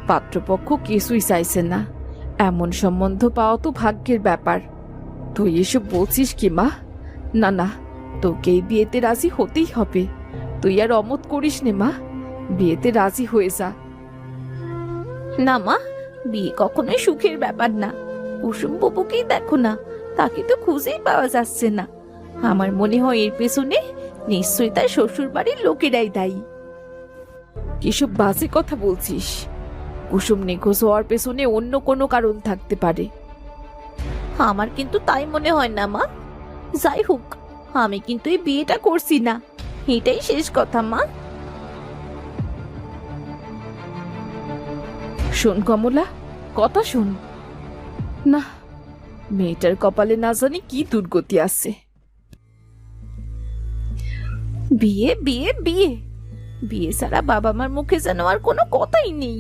পাত্রপক্ষ কিছুই চাইছে না। এমন সম্বন্ধ পাওয়া তো ভাগ্যের ব্যাপার। তুই এসব বলছিস কি মা? না না, তোকে এই বিয়েতে রাজি হতেই হবে। তুই আর অমত করিস নে মা, বিয়েতে রাজি হয়ে যা। না মা, বিয়ে কখনোই সুখের ব্যাপার না। কুসুম বাবুকেই দেখো না, তাকে তো খুঁজেই পাওয়া যাচ্ছে না। আমার মনে হয় এর পেছনে নিশ্চয়ই তার শ্বশুর বাড়ির লোকেরাই দায়ী। কিসব বাজে কথা বলছিস? কুসুম নিখোঁজ হওয়ার পেছনে অন্য কোনো কারণ থাকতে পারে। আমার কিন্তু তাই মনে হয় না মা। যাই হোক, আমি কিন্তু এই বিয়েটা করছি না, এটাই শেষ কথা মা। শোন কমলা, কথা শোন। না, মেয়েটার কপালে না জানি কি দুর্গতি আছে। বিয়ে বিয়ে বিয়ে, বিয়ে ছাড়া বাবা মার মুখে যেন আর কোনো কথাই নেই।